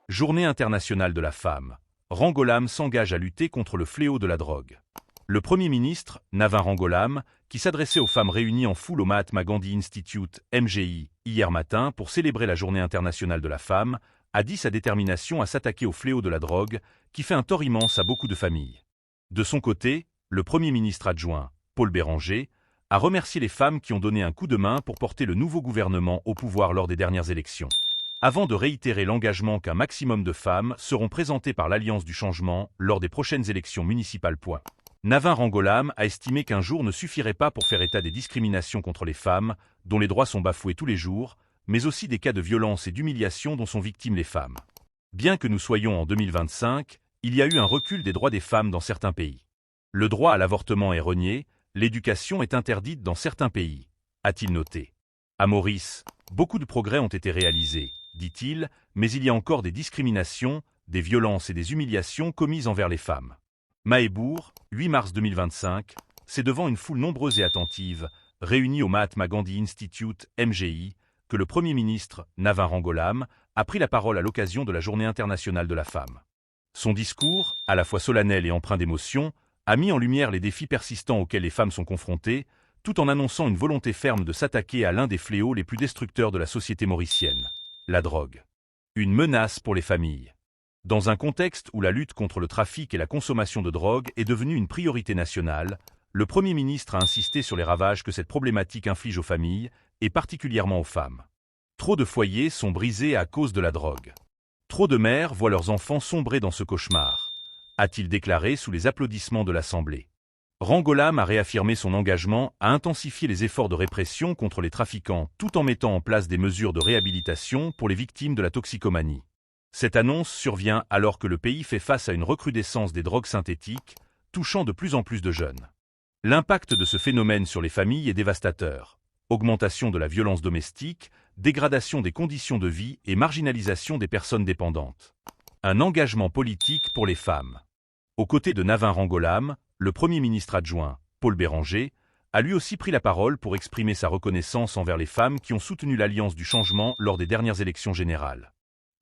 Journée internationale de la femme. Rangolam s'engage à lutter contre le fléau de la drogue. Le Premier ministre, Navin Rangolam, qui s'adressait aux femmes réunies en foule au Mahatma Gandhi Institute, MGI, hier matin pour célébrer la Journée internationale de la femme, a dit sa détermination à s'attaquer au fléau de la drogue, qui fait un tort immense à beaucoup de familles. De son côté, le Premier ministre adjoint, Paul Béranger, a remercié les femmes qui ont donné un coup de main pour porter le nouveau gouvernement au pouvoir lors des dernières élections. Avant de réitérer l'engagement qu'un maximum de femmes seront présentées par l'Alliance du changement lors des prochaines élections municipales. Navin Rangolam a estimé qu'un jour ne suffirait pas pour faire état des discriminations contre les femmes, dont les droits sont bafoués tous les jours, mais aussi des cas de violence et d'humiliation dont sont victimes les femmes. Bien que nous soyons en 2025, il y a eu un recul des droits des femmes dans certains pays. Le droit à l'avortement est renié, l'éducation est interdite dans certains pays, a-t-il noté. À Maurice, beaucoup de progrès ont été réalisés, dit-il, mais il y a encore des discriminations, des violences et des humiliations commises envers les femmes. Mahébourg, 8 mars 2025, c'est devant une foule nombreuse et attentive, réunie au Mahatma Gandhi Institute, MGI, que le Premier ministre, Navin Rangolam, a pris la parole à l'occasion de la Journée internationale de la femme. Son discours, à la fois solennel et empreint d'émotion, a mis en lumière les défis persistants auxquels les femmes sont confrontées, tout en annonçant une volonté ferme de s'attaquer à l'un des fléaux les plus destructeurs de la société mauricienne, la drogue. Une menace pour les familles. Dans un contexte où la lutte contre le trafic et la consommation de drogue est devenue une priorité nationale, le Premier ministre a insisté sur les ravages que cette problématique inflige aux familles, et particulièrement aux femmes. Trop de foyers sont brisés à cause de la drogue. Trop de mères voient leurs enfants sombrer dans ce cauchemar, a-t-il déclaré sous les applaudissements de l'Assemblée. Rangolam a réaffirmé son engagement à intensifier les efforts de répression contre les trafiquants tout en mettant en place des mesures de réhabilitation pour les victimes de la toxicomanie. Cette annonce survient alors que le pays fait face à une recrudescence des drogues synthétiques, touchant de plus en plus de jeunes. L'impact de ce phénomène sur les familles est dévastateur. Augmentation de la violence domestique, dégradation des conditions de vie et marginalisation des personnes dépendantes. Un engagement politique pour les femmes. Aux côtés de Navin Rangolam, le Premier ministre adjoint, Paul Béranger, a lui aussi pris la parole pour exprimer sa reconnaissance envers les femmes qui ont soutenu l'Alliance du changement lors des dernières élections générales.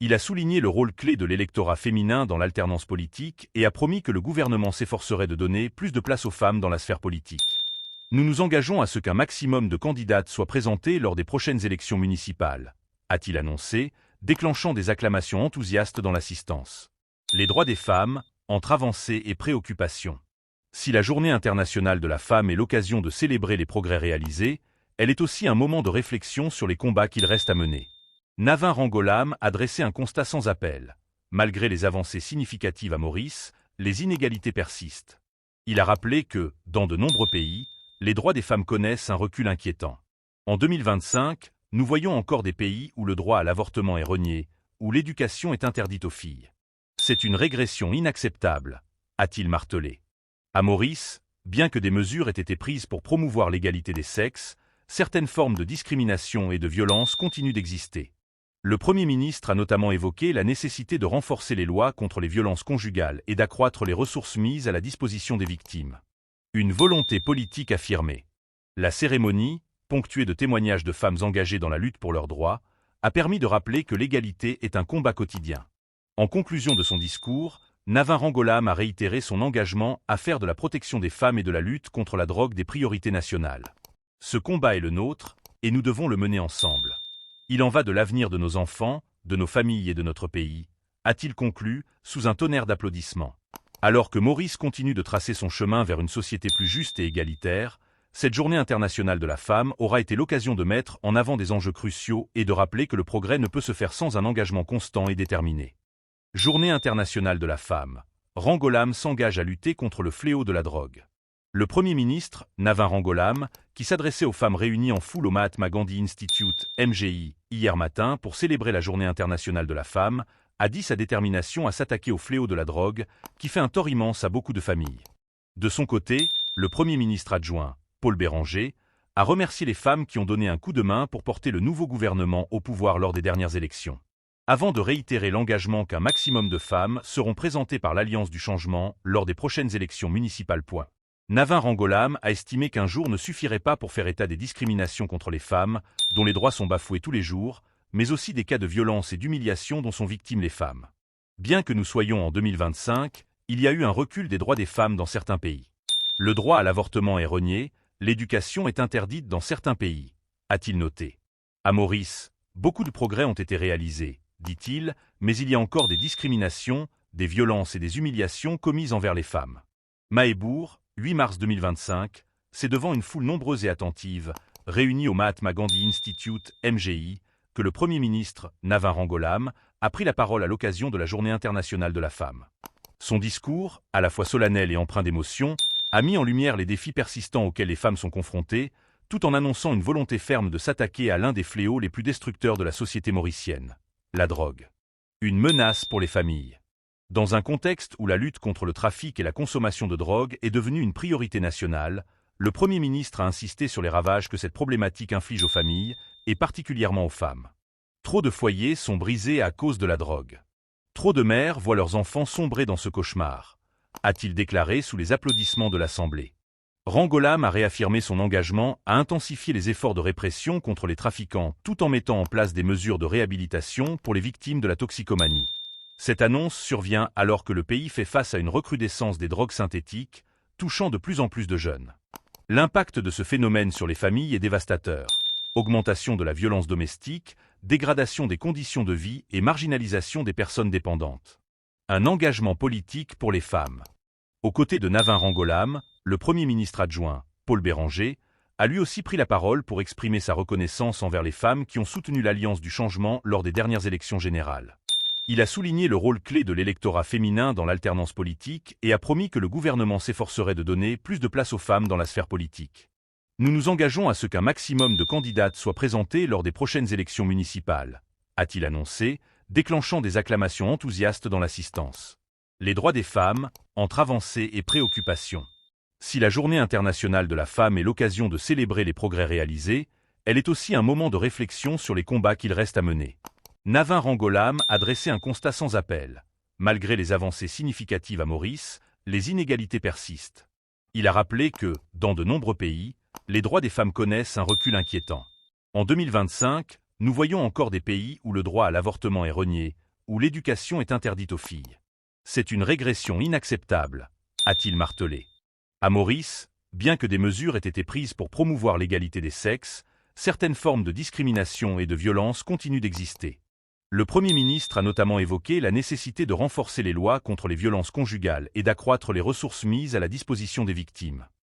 Il a souligné le rôle clé de l'électorat féminin dans l'alternance politique et a promis que le gouvernement s'efforcerait de donner plus de place aux femmes dans la sphère politique. Nous nous engageons à ce qu'un maximum de candidates soient présentées lors des prochaines élections municipales, a-t-il annoncé, déclenchant des acclamations enthousiastes dans l'assistance. Les droits des femmes, entre avancées et préoccupations. Si la Journée internationale de la femme est l'occasion de célébrer les progrès réalisés, elle est aussi un moment de réflexion sur les combats qu'il reste à mener. Navin Rangolam a dressé un constat sans appel. Malgré les avancées significatives à Maurice, les inégalités persistent. Il a rappelé que, dans de nombreux pays, les droits des femmes connaissent un recul inquiétant. En 2025, nous voyons encore des pays où le droit à l'avortement est renié, où l'éducation est interdite aux filles. C'est une régression inacceptable, a-t-il martelé. À Maurice, bien que des mesures aient été prises pour promouvoir l'égalité des sexes, certaines formes de discrimination et de violence continuent d'exister. Le Premier ministre a notamment évoqué la nécessité de renforcer les lois contre les violences conjugales et d'accroître les ressources mises à la disposition des victimes. Une volonté politique affirmée. La cérémonie, ponctuée de témoignages de femmes engagées dans la lutte pour leurs droits, a permis de rappeler que l'égalité est un combat quotidien. En conclusion de son discours, Navin Rangolam a réitéré son engagement à faire de la protection des femmes et de la lutte contre la drogue des priorités nationales. Ce combat est le nôtre, et nous devons le mener ensemble. Il en va de l'avenir de nos enfants, de nos familles et de notre pays, a-t-il conclu, sous un tonnerre d'applaudissements. Alors que Maurice continue de tracer son chemin vers une société plus juste et égalitaire, cette Journée internationale de la femme aura été l'occasion de mettre en avant des enjeux cruciaux et de rappeler que le progrès ne peut se faire sans un engagement constant et déterminé. Journée internationale de la femme. Rangolam s'engage à lutter contre le fléau de la drogue. Le Premier ministre, Navin Rangolam, qui s'adressait aux femmes réunies en foule au Mahatma Gandhi Institute, MGI, hier matin pour célébrer la Journée internationale de la femme, a dit sa détermination à s'attaquer au fléau de la drogue, qui fait un tort immense à beaucoup de familles. De son côté, le Premier ministre adjoint, Paul Béranger, a remercié les femmes qui ont donné un coup de main pour porter le nouveau gouvernement au pouvoir lors des dernières élections. Avant de réitérer l'engagement qu'un maximum de femmes seront présentées par l'Alliance du changement lors des prochaines élections municipales. Navin Rangolam a estimé qu'un jour ne suffirait pas pour faire état des discriminations contre les femmes, dont les droits sont bafoués tous les jours, mais aussi des cas de violence et d'humiliation dont sont victimes les femmes. Bien que nous soyons en 2025, il y a eu un recul des droits des femmes dans certains pays. Le droit à l'avortement est renié, l'éducation est interdite dans certains pays, a-t-il noté. À Maurice, beaucoup de progrès ont été réalisés, dit-il, mais il y a encore des discriminations, des violences et des humiliations commises envers les femmes. Mahebour, 8 mars 2025, c'est devant une foule nombreuse et attentive, réunie au Mahatma Gandhi Institute, MGI, que le Premier ministre, Navin Rangolam, a pris la parole à l'occasion de la Journée internationale de la femme. Son discours, à la fois solennel et empreint d'émotion, a mis en lumière les défis persistants auxquels les femmes sont confrontées, tout en annonçant une volonté ferme de s'attaquer à l'un des fléaux les plus destructeurs de la société mauricienne, la drogue. Une menace pour les familles. Dans un contexte où la lutte contre le trafic et la consommation de drogue est devenue une priorité nationale, le Premier ministre a insisté sur les ravages que cette problématique inflige aux familles, et particulièrement aux femmes. Trop de foyers sont brisés à cause de la drogue. Trop de mères voient leurs enfants sombrer dans ce cauchemar, a-t-il déclaré sous les applaudissements de l'Assemblée. Rangolam a réaffirmé son engagement à intensifier les efforts de répression contre les trafiquants tout en mettant en place des mesures de réhabilitation pour les victimes de la toxicomanie. Cette annonce survient alors que le pays fait face à une recrudescence des drogues synthétiques, touchant de plus en plus de jeunes. L'impact de ce phénomène sur les familles est dévastateur. Augmentation de la violence domestique, dégradation des conditions de vie et marginalisation des personnes dépendantes. Un engagement politique pour les femmes. Aux côtés de Navin Rangolam, le Premier ministre adjoint, Paul Béranger, a lui aussi pris la parole pour exprimer sa reconnaissance envers les femmes qui ont soutenu l'Alliance du changement lors des dernières élections générales. Il a souligné le rôle clé de l'électorat féminin dans l'alternance politique et a promis que le gouvernement s'efforcerait de donner plus de place aux femmes dans la sphère politique. Nous nous engageons à ce qu'un maximum de candidates soient présentées lors des prochaines élections municipales, a-t-il annoncé, déclenchant des acclamations enthousiastes dans l'assistance. Les droits des femmes, entre avancées et préoccupations. Si la Journée internationale de la femme est l'occasion de célébrer les progrès réalisés, elle est aussi un moment de réflexion sur les combats qu'il reste à mener. Navin Rangolam a dressé un constat sans appel. Malgré les avancées significatives à Maurice, les inégalités persistent. Il a rappelé que, dans de nombreux pays, les droits des femmes connaissent un recul inquiétant. En 2025, nous voyons encore des pays où le droit à l'avortement est renié, où l'éducation est interdite aux filles. C'est une régression inacceptable, a-t-il martelé. À Maurice, bien que des mesures aient été prises pour promouvoir l'égalité des sexes, certaines formes de discrimination et de violence continuent d'exister. Le Premier ministre a notamment évoqué la nécessité de renforcer les lois contre les violences conjugales et d'accroître les ressources mises à la disposition des victimes.